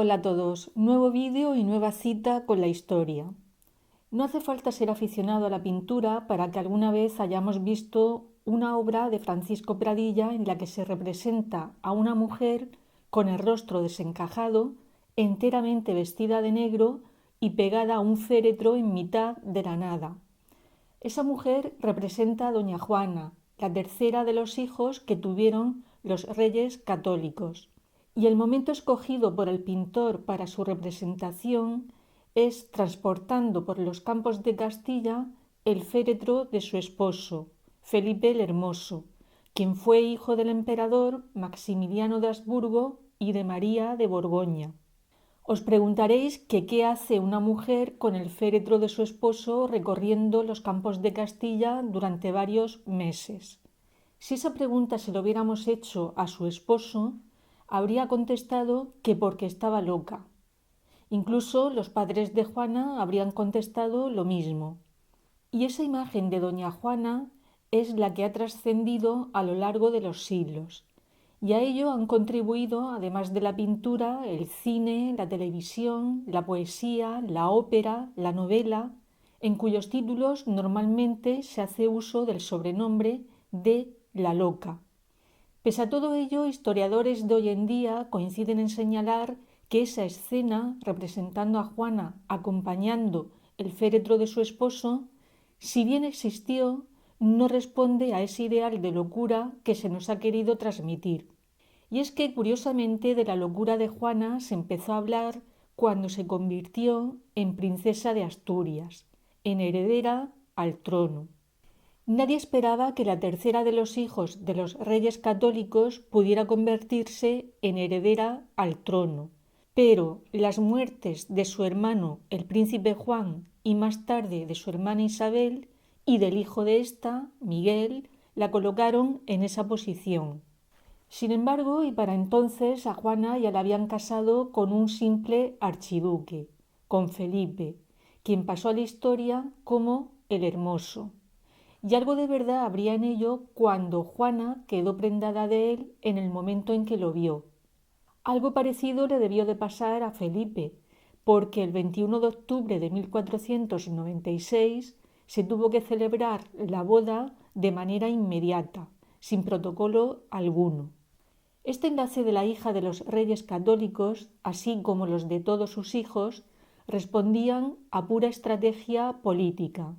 Hola a todos, nuevo vídeo y nueva cita con la historia. No hace falta ser aficionado a la pintura para que alguna vez hayamos visto una obra de Francisco Pradilla en la que se representa a una mujer con el rostro desencajado, enteramente vestida de negro y pegada a un féretro en mitad de la nada. Esa mujer representa a Doña Juana, la tercera de los hijos que tuvieron los reyes católicos. Y el momento escogido por el pintor para su representación es transportando por los campos de Castilla el féretro de su esposo, Felipe el Hermoso, quien fue hijo del emperador Maximiliano de Habsburgo y de María de Borgoña. Os preguntaréis que qué hace una mujer con el féretro de su esposo recorriendo los campos de Castilla durante varios meses. Si esa pregunta se lo hubiéramos hecho a su esposo, habría contestado que porque estaba loca. Incluso los padres de Juana habrían contestado lo mismo. Y esa imagen de doña Juana es la que ha trascendido a lo largo de los siglos. Y a ello han contribuido, además de la pintura, el cine, la televisión, la poesía, la ópera, la novela, en cuyos títulos normalmente se hace uso del sobrenombre de la loca. Pese a todo ello, historiadores de hoy en día coinciden en señalar que esa escena, representando a Juana acompañando el féretro de su esposo, si bien existió, no responde a ese ideal de locura que se nos ha querido transmitir. Y es que, curiosamente, de la locura de Juana se empezó a hablar cuando se convirtió en princesa de Asturias, en heredera al trono. Nadie esperaba que la tercera de los hijos de los reyes católicos pudiera convertirse en heredera al trono, pero las muertes de su hermano el príncipe Juan y más tarde de su hermana Isabel y del hijo de ésta, Miguel, la colocaron en esa posición. Sin embargo, y para entonces a Juana ya la habían casado con un simple archiduque, con Felipe, quien pasó a la historia como el Hermoso. Y algo de verdad habría en ello cuando Juana quedó prendada de él en el momento en que lo vio. Algo parecido le debió de pasar a Felipe, porque el 21 de octubre de 1496 se tuvo que celebrar la boda de manera inmediata, sin protocolo alguno. Este enlace de la hija de los reyes católicos, así como los de todos sus hijos, respondían a pura estrategia política.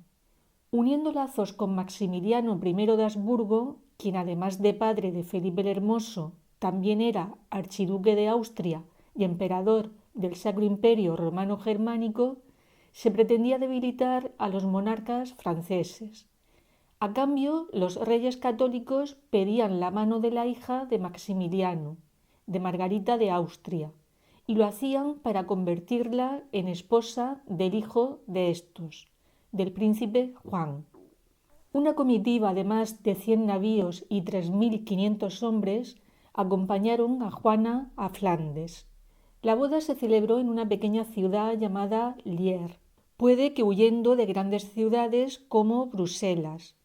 Uniendo lazos con Maximiliano I de Habsburgo, quien además de padre de Felipe el Hermoso, también era archiduque de Austria y emperador del Sacro Imperio Romano Germánico, se pretendía debilitar a los monarcas franceses. A cambio, los reyes católicos pedían la mano de la hija de Maximiliano, de Margarita de Austria, y lo hacían para convertirla en esposa del hijo de estos, del príncipe Juan. Una comitiva de más de 100 navíos y 3.500 hombres acompañaron a Juana a Flandes. La boda se celebró en una pequeña ciudad llamada Lier, puede que huyendo de grandes ciudades como Bruselas.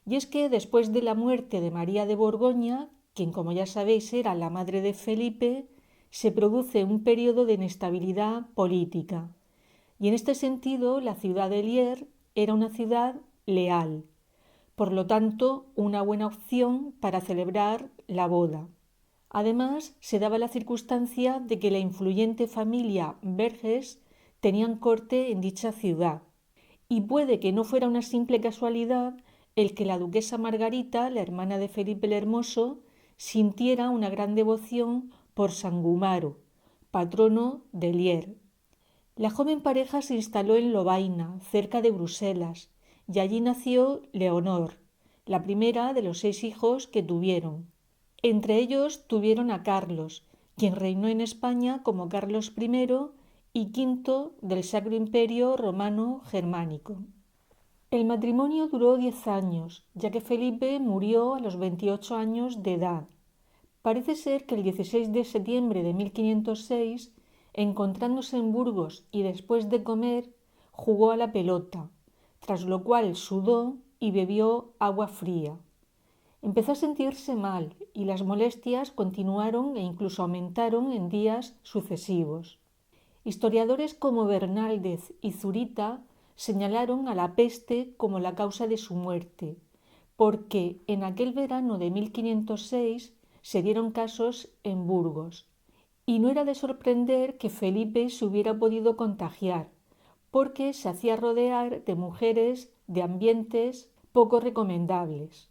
Y es que después de la muerte de María de Borgoña, quien como ya sabéis era la madre de Felipe, se produce un periodo de inestabilidad política. Y en este sentido la ciudad de Lier era una ciudad leal, por lo tanto una buena opción para celebrar la boda. Además, se daba la circunstancia de que la influyente familia Verges tenían corte en dicha ciudad, y puede que no fuera una simple casualidad el que la duquesa Margarita, la hermana de Felipe el Hermoso, sintiera una gran devoción por San Gumaro, patrono de Lier. La joven pareja se instaló en Lovaina, cerca de Bruselas, y allí nació Leonor, la primera de los 6 hijos que tuvieron. Entre ellos tuvieron a Carlos, quien reinó en España como Carlos I y quinto del Sacro Imperio Romano Germánico. El matrimonio duró 10 años, ya que Felipe murió a los 28 años de edad. Parece ser que el 16 de septiembre de 1506, encontrándose en Burgos y después de comer, jugó a la pelota, tras lo cual sudó y bebió agua fría. Empezó a sentirse mal y las molestias continuaron e incluso aumentaron en días sucesivos. Historiadores como Bernaldez y Zurita señalaron a la peste como la causa de su muerte, porque en aquel verano de 1506 se dieron casos en Burgos, y no era de sorprender que Felipe se hubiera podido contagiar, porque se hacía rodear de mujeres de ambientes poco recomendables.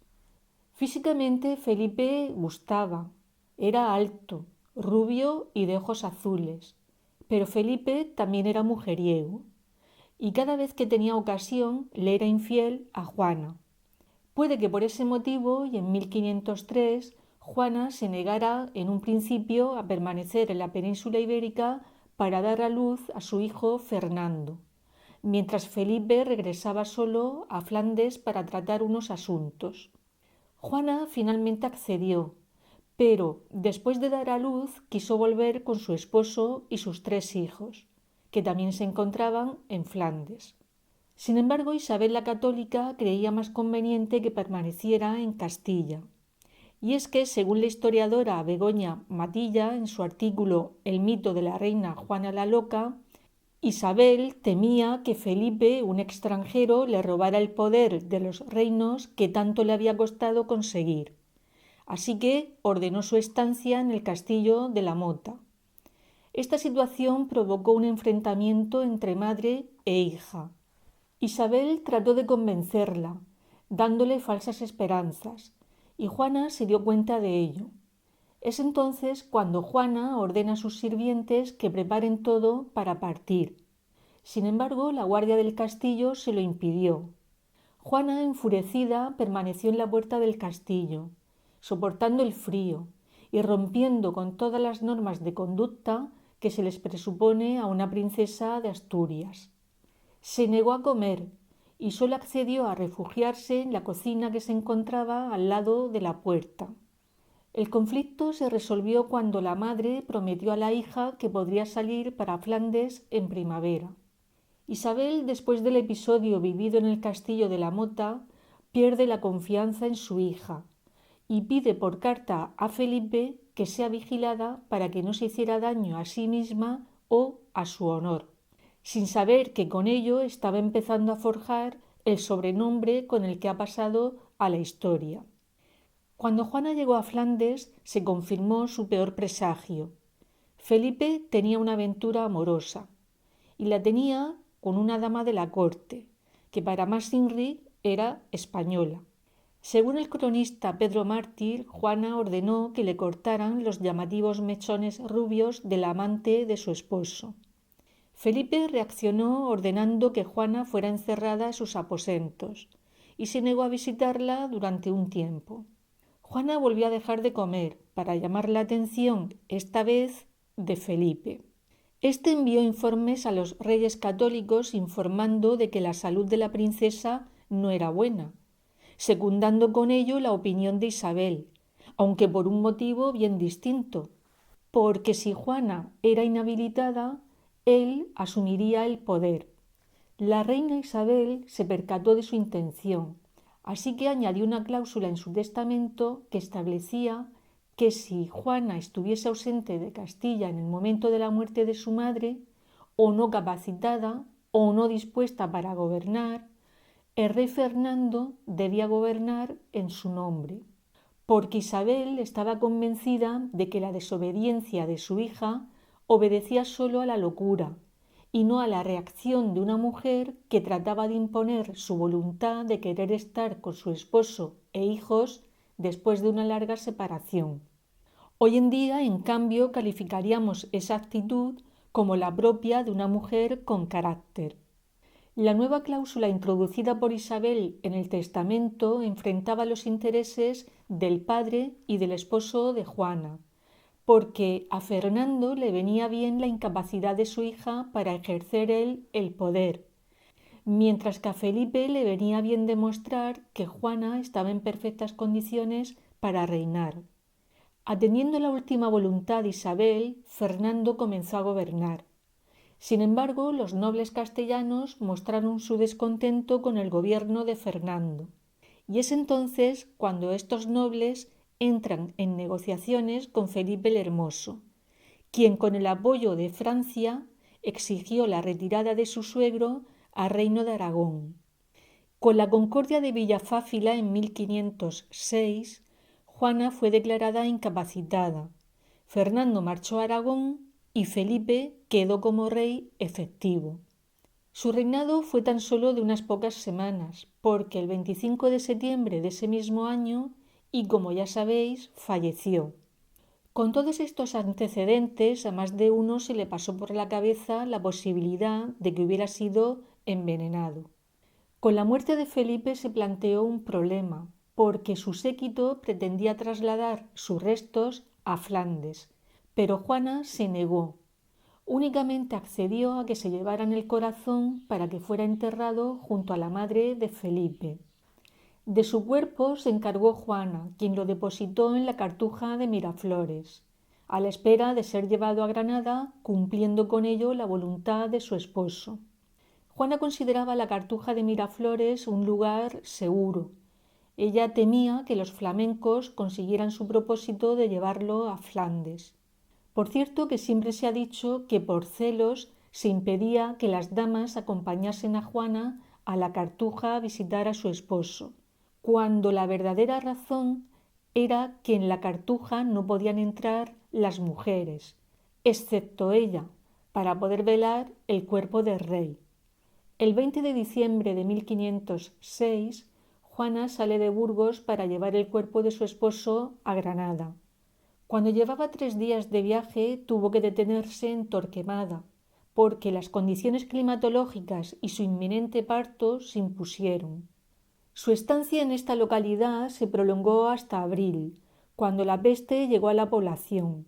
Físicamente Felipe gustaba, era alto, rubio y de ojos azules, pero Felipe también era mujeriego, y cada vez que tenía ocasión le era infiel a Juana. Puede que por ese motivo y en 1503 Juana se negara en un principio a permanecer en la península ibérica para dar a luz a su hijo Fernando, mientras Felipe regresaba solo a Flandes para tratar unos asuntos. Juana finalmente accedió, pero después de dar a luz quiso volver con su esposo y sus 3 hijos, que también se encontraban en Flandes. Sin embargo, Isabel la Católica creía más conveniente que permaneciera en Castilla. Y es que, según la historiadora Begoña Matilla, en su artículo El mito de la reina Juana la Loca, Isabel temía que Felipe, un extranjero, le robara el poder de los reinos que tanto le había costado conseguir. Así que ordenó su estancia en el castillo de la Mota. Esta situación provocó un enfrentamiento entre madre e hija. Isabel trató de convencerla, dándole falsas esperanzas, y Juana se dio cuenta de ello. Es entonces cuando Juana ordena a sus sirvientes que preparen todo para partir. Sin embargo, la guardia del castillo se lo impidió. Juana, enfurecida, permaneció en la puerta del castillo, soportando el frío y rompiendo con todas las normas de conducta que se les presupone a una princesa de Asturias. Se negó a comer y solo accedió a refugiarse en la cocina que se encontraba al lado de la puerta. El conflicto se resolvió cuando la madre prometió a la hija que podría salir para Flandes en primavera. Isabel, después del episodio vivido en el castillo de la Mota, pierde la confianza en su hija y pide por carta a Felipe que sea vigilada para que no se hiciera daño a sí misma o a su honor, sin saber que con ello estaba empezando a forjar el sobrenombre con el que ha pasado a la historia. Cuando Juana llegó a Flandes se confirmó su peor presagio. Felipe tenía una aventura amorosa y la tenía con una dama de la corte, que para más Inri era española. Según el cronista Pedro Mártir, Juana ordenó que le cortaran los llamativos mechones rubios del amante de su esposo. Felipe reaccionó ordenando que Juana fuera encerrada en sus aposentos y se negó a visitarla durante un tiempo. Juana volvió a dejar de comer para llamar la atención, esta vez, de Felipe. Este envió informes a los reyes católicos informando de que la salud de la princesa no era buena, secundando con ello la opinión de Isabel, aunque por un motivo bien distinto, porque si Juana era inhabilitada, él asumiría el poder. La reina Isabel se percató de su intención, así que añadió una cláusula en su testamento que establecía que si Juana estuviese ausente de Castilla en el momento de la muerte de su madre, o no capacitada, o no dispuesta para gobernar, el rey Fernando debía gobernar en su nombre, porque Isabel estaba convencida de que la desobediencia de su hija obedecía solo a la locura y no a la reacción de una mujer que trataba de imponer su voluntad de querer estar con su esposo e hijos después de una larga separación. Hoy en día, en cambio, calificaríamos esa actitud como la propia de una mujer con carácter. La nueva cláusula introducida por Isabel en el testamento enfrentaba los intereses del padre y del esposo de Juana, porque a Fernando le venía bien la incapacidad de su hija para ejercer él el poder, mientras que a Felipe le venía bien demostrar que Juana estaba en perfectas condiciones para reinar. Atendiendo la última voluntad de Isabel, Fernando comenzó a gobernar. Sin embargo, los nobles castellanos mostraron su descontento con el gobierno de Fernando, y es entonces cuando estos nobles entran en negociaciones con Felipe el Hermoso, quien con el apoyo de Francia exigió la retirada de su suegro al reino de Aragón. Con la Concordia de Villafáfila en 1506, Juana fue declarada incapacitada. Fernando marchó a Aragón y Felipe quedó como rey efectivo. Su reinado fue tan solo de unas pocas semanas, porque el 25 de septiembre de ese mismo año, y como ya sabéis, falleció. Con todos estos antecedentes, a más de uno se le pasó por la cabeza la posibilidad de que hubiera sido envenenado. Con la muerte de Felipe se planteó un problema, porque su séquito pretendía trasladar sus restos a Flandes, pero Juana se negó. Únicamente accedió a que se llevaran el corazón para que fuera enterrado junto a la madre de Felipe. De su cuerpo se encargó Juana, quien lo depositó en la Cartuja de Miraflores, a la espera de ser llevado a Granada, cumpliendo con ello la voluntad de su esposo. Juana consideraba la Cartuja de Miraflores un lugar seguro. Ella temía que los flamencos consiguieran su propósito de llevarlo a Flandes. Por cierto que siempre se ha dicho que por celos se impedía que las damas acompañasen a Juana a la Cartuja a visitar a su esposo, cuando la verdadera razón era que en la Cartuja no podían entrar las mujeres, excepto ella, para poder velar el cuerpo del rey. El 20 de diciembre de 1506, Juana sale de Burgos para llevar el cuerpo de su esposo a Granada. Cuando llevaba 3 días de viaje, tuvo que detenerse en Torquemada, porque las condiciones climatológicas y su inminente parto se impusieron. Su estancia en esta localidad se prolongó hasta abril, cuando la peste llegó a la población.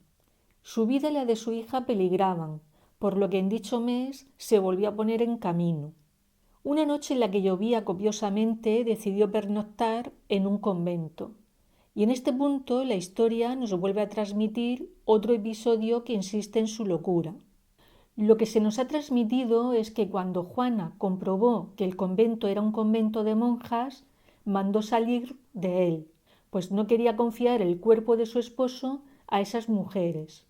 Su vida y la de su hija peligraban, por lo que en dicho mes se volvió a poner en camino. Una noche en la que llovía copiosamente decidió pernoctar en un convento. Y en este punto la historia nos vuelve a transmitir otro episodio que insiste en su locura. Lo que se nos ha transmitido es que cuando Juana comprobó que el convento era un convento de monjas, mandó salir de él, pues no quería confiar el cuerpo de su esposo a esas mujeres.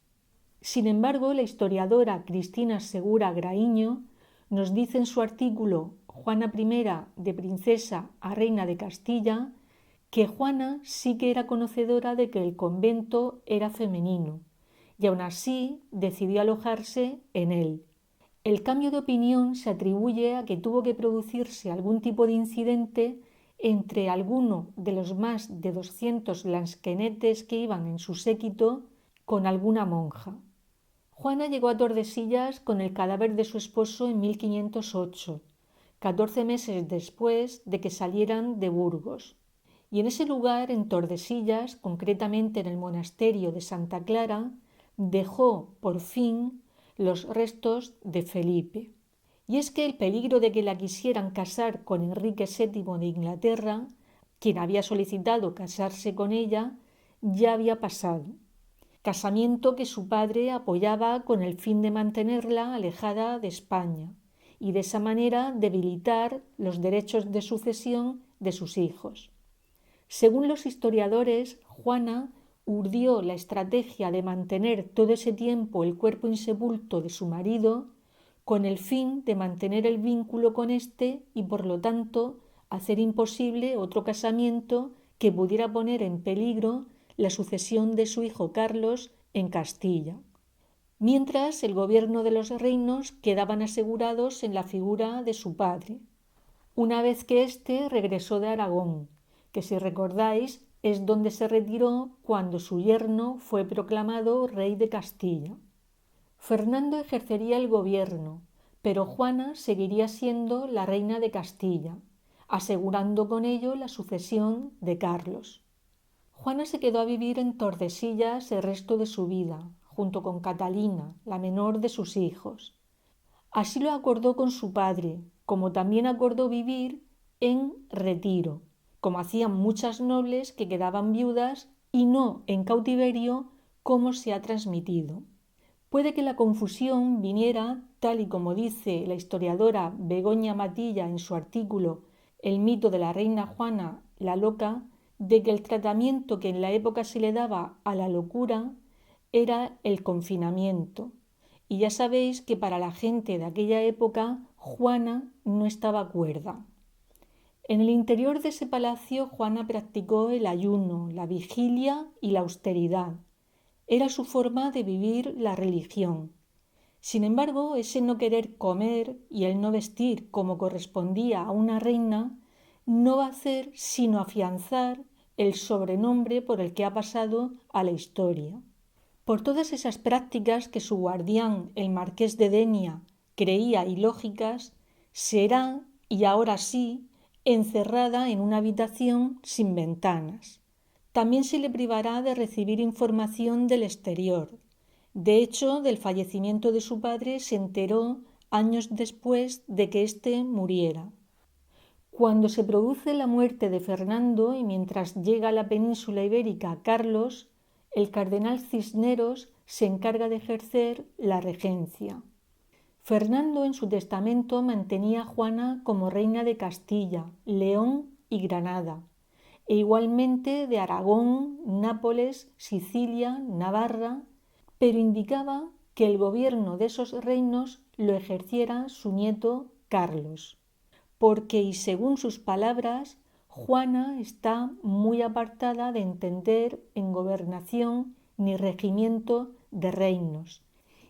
Sin embargo, la historiadora Cristina Segura Graíño nos dice en su artículo Juana I de princesa a reina de Castilla que Juana sí que era conocedora de que el convento era femenino y aún así decidió alojarse en él. El cambio de opinión se atribuye a que tuvo que producirse algún tipo de incidente entre alguno de los más de 200 lansquenetes que iban en su séquito con alguna monja. Juana llegó a Tordesillas con el cadáver de su esposo en 1508, 14 meses después de que salieran de Burgos. Y en ese lugar, en Tordesillas, concretamente en el monasterio de Santa Clara, dejó por fin los restos de Felipe. Y es que el peligro de que la quisieran casar con Enrique VII de Inglaterra, quien había solicitado casarse con ella, ya había pasado. Casamiento que su padre apoyaba con el fin de mantenerla alejada de España y de esa manera debilitar los derechos de sucesión de sus hijos. Según los historiadores, Juana urdió la estrategia de mantener todo ese tiempo el cuerpo insepulto de su marido con el fin de mantener el vínculo con éste y por lo tanto hacer imposible otro casamiento que pudiera poner en peligro la sucesión de su hijo Carlos en Castilla. Mientras el gobierno de los reinos quedaban asegurados en la figura de su padre, una vez que éste regresó de Aragón, que si recordáis es donde se retiró cuando su yerno fue proclamado rey de Castilla. Fernando ejercería el gobierno, pero Juana seguiría siendo la reina de Castilla, asegurando con ello la sucesión de Carlos. Juana se quedó a vivir en Tordesillas el resto de su vida, junto con Catalina, la menor de sus hijos. Así lo acordó con su padre, como también acordó vivir en retiro, como hacían muchas nobles que quedaban viudas y no en cautiverio como se ha transmitido. Puede que la confusión viniera, tal y como dice la historiadora Begoña Matilla en su artículo el mito de la reina Juana la Loca, de que el tratamiento que en la época se le daba a la locura era el confinamiento. Y ya sabéis que para la gente de aquella época Juana no estaba cuerda. En el interior de ese palacio Juana practicó el ayuno, la vigilia y la austeridad. Era su forma de vivir la religión. Sin embargo, ese no querer comer y el no vestir como correspondía a una reina no va a hacer sino afianzar el sobrenombre por el que ha pasado a la historia. Por todas esas prácticas que su guardián, el marqués de Denia, creía ilógicas, será, y ahora sí, encerrada en una habitación sin ventanas. También se le privará de recibir información del exterior. De hecho, del fallecimiento de su padre se enteró años después de que éste muriera. Cuando se produce la muerte de Fernando y mientras llega a la península ibérica Carlos, el cardenal Cisneros se encarga de ejercer la regencia. Fernando en su testamento mantenía a Juana como reina de Castilla, León y Granada, e igualmente de Aragón, Nápoles, Sicilia, Navarra, pero indicaba que el gobierno de esos reinos lo ejerciera su nieto Carlos, porque, y según sus palabras, Juana está muy apartada de entender en gobernación ni regimiento de reinos,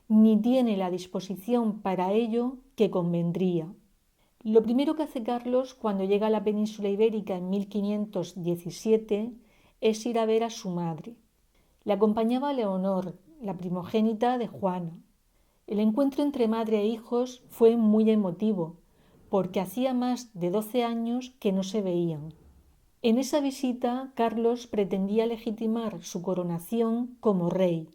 ni tiene la disposición para ello que convendría. Lo primero que hace Carlos cuando llega a la península ibérica en 1517 es ir a ver a su madre. Le acompañaba Leonor, la primogénita de Juana. El encuentro entre madre e hijos fue muy emotivo, porque hacía más de 12 años que no se veían. En esa visita, Carlos pretendía legitimar su coronación como rey,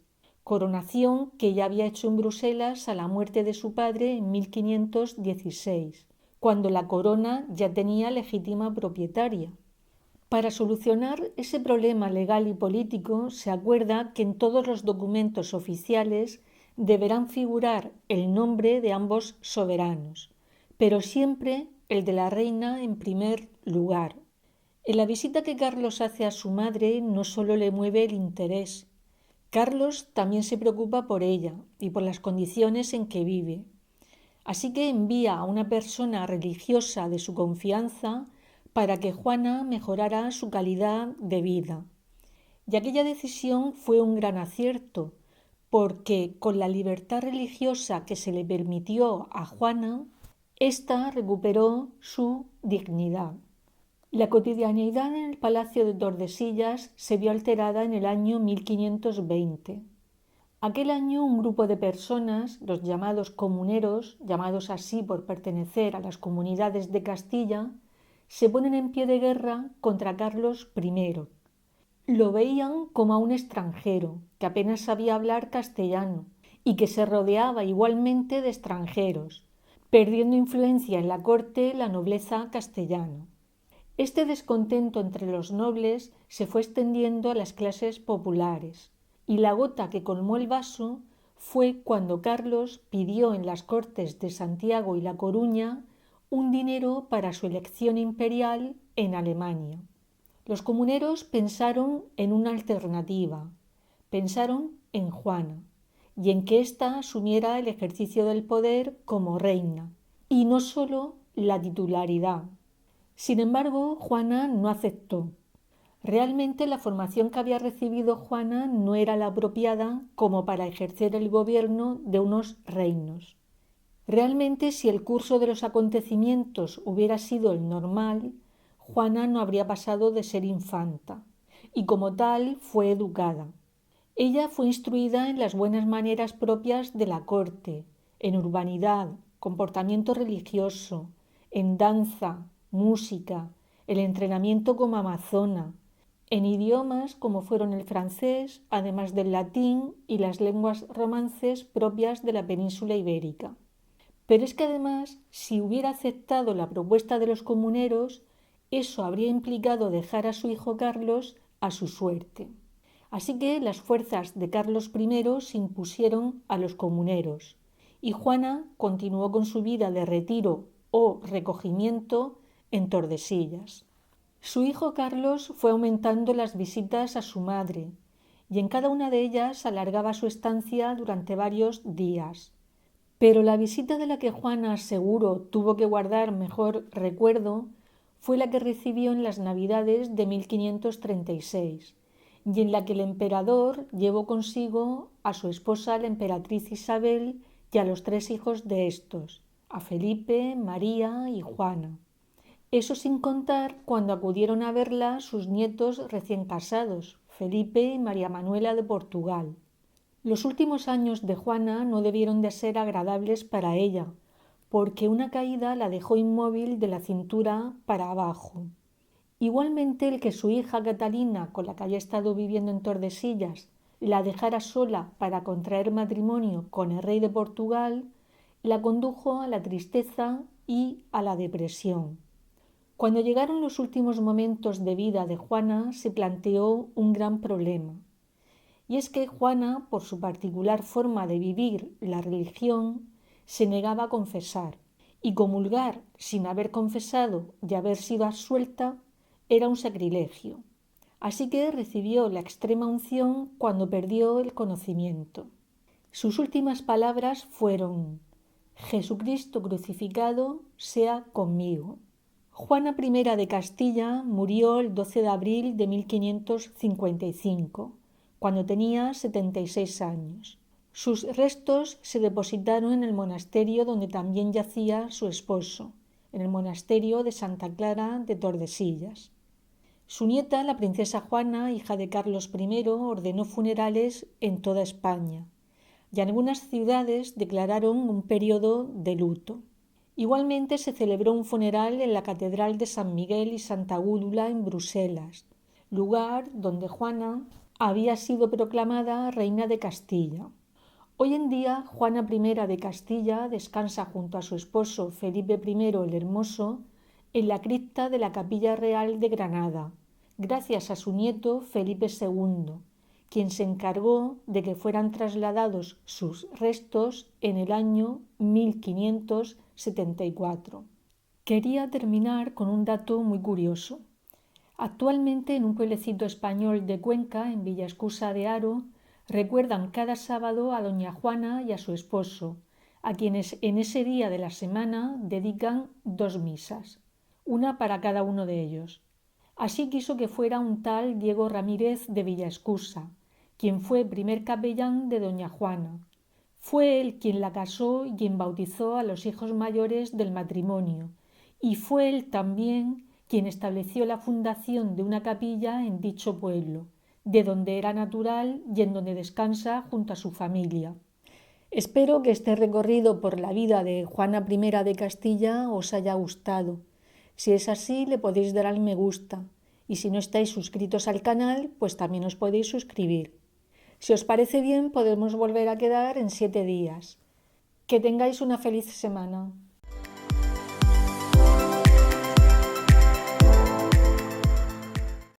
coronación que ya había hecho en Bruselas a la muerte de su padre en 1516, cuando la corona ya tenía legítima propietaria. Para solucionar ese problema legal y político, se acuerda que en todos los documentos oficiales deberán figurar el nombre de ambos soberanos, pero siempre el de la reina en primer lugar. En la visita que Carlos hace a su madre no solo le mueve el interés. Carlos también se preocupa por ella y por las condiciones en que vive. Así que envía a una persona religiosa de su confianza para que Juana mejorara su calidad de vida. Y aquella decisión fue un gran acierto, porque con la libertad religiosa que se le permitió a Juana, ésta recuperó su dignidad. La cotidianeidad en el palacio de Tordesillas se vio alterada en el año 1520. Aquel año un grupo de personas, los llamados comuneros, llamados así por pertenecer a las comunidades de Castilla, se ponen en pie de guerra contra Carlos I. Lo veían como a un extranjero, que apenas sabía hablar castellano y que se rodeaba igualmente de extranjeros, perdiendo influencia en la corte la nobleza castellana. Este descontento entre los nobles se fue extendiendo a las clases populares, y la gota que colmó el vaso fue cuando Carlos pidió en las Cortes de Santiago y La Coruña un dinero para su elección imperial en Alemania. Los comuneros pensaron en una alternativa, pensaron en Juana y en que ésta asumiera el ejercicio del poder como reina, y no solo la titularidad. Sin embargo, Juana no aceptó. Realmente la formación que había recibido Juana no era la apropiada como para ejercer el gobierno de unos reinos. Realmente, si el curso de los acontecimientos hubiera sido el normal, Juana no habría pasado de ser infanta, y como tal fue educada. Ella fue instruida en las buenas maneras propias de la corte, en urbanidad, comportamiento religioso, en danza, música, el entrenamiento como amazona, en idiomas como fueron el francés, además del latín y las lenguas romances propias de la península ibérica. Pero es que además, si hubiera aceptado la propuesta de los comuneros, eso habría implicado dejar a su hijo Carlos a su suerte. Así que las fuerzas de Carlos I se impusieron a los comuneros, y Juana continuó con su vida de retiro o recogimiento en Tordesillas. Su hijo Carlos fue aumentando las visitas a su madre y en cada una de ellas alargaba su estancia durante varios días. Pero la visita de la que Juana seguro tuvo que guardar mejor recuerdo fue la que recibió en las Navidades de 1536 y en la que el emperador llevó consigo a su esposa la emperatriz Isabel y a los 3 hijos de estos, a Felipe, María y Juana. Eso sin contar cuando acudieron a verla sus nietos recién casados, Felipe y María Manuela de Portugal. Los últimos años de Juana no debieron de ser agradables para ella, porque una caída la dejó inmóvil de la cintura para abajo. Igualmente el que su hija Catalina, con la que había estado viviendo en Tordesillas, la dejara sola para contraer matrimonio con el rey de Portugal, la condujo a la tristeza y a la depresión. Cuando llegaron los últimos momentos de vida de Juana, se planteó un gran problema. Y es que Juana, por su particular forma de vivir la religión, se negaba a confesar, y comulgar sin haber confesado y haber sido absuelta era un sacrilegio. Así que recibió la extrema unción cuando perdió el conocimiento. Sus últimas palabras fueron: Jesucristo crucificado sea conmigo. Juana I de Castilla murió el 12 de abril de 1555, cuando tenía 76 años. Sus restos se depositaron en el monasterio donde también yacía su esposo, en el monasterio de Santa Clara de Tordesillas. Su nieta, la princesa Juana, hija de Carlos I, ordenó funerales en toda España, y algunas ciudades declararon un periodo de luto. Igualmente se celebró un funeral en la Catedral de San Miguel y Santa Gúdula en Bruselas, lugar donde Juana había sido proclamada reina de Castilla. Hoy en día, Juana I de Castilla descansa junto a su esposo Felipe I el Hermoso en la cripta de la Capilla Real de Granada, gracias a su nieto Felipe II, quien se encargó de que fueran trasladados sus restos en el año 1574. Quería terminar con un dato muy curioso. Actualmente en un pueblecito español de Cuenca, en Villaescusa de Haro, recuerdan cada sábado a doña Juana y a su esposo, a quienes en ese día de la semana dedican 2 misas, una para cada uno de ellos. Así quiso que fuera un tal Diego Ramírez de Villaescusa, quien fue primer capellán de doña Juana. Fue él quien la casó y quien bautizó a los hijos mayores del matrimonio, y fue él también quien estableció la fundación de una capilla en dicho pueblo, de donde era natural y en donde descansa junto a su familia. Espero que este recorrido por la vida de Juana I de Castilla os haya gustado. Si es así, le podéis dar al me gusta, y si no estáis suscritos al canal, pues también os podéis suscribir. Si os parece bien, podemos volver a quedar en 7 días. Que tengáis una feliz semana.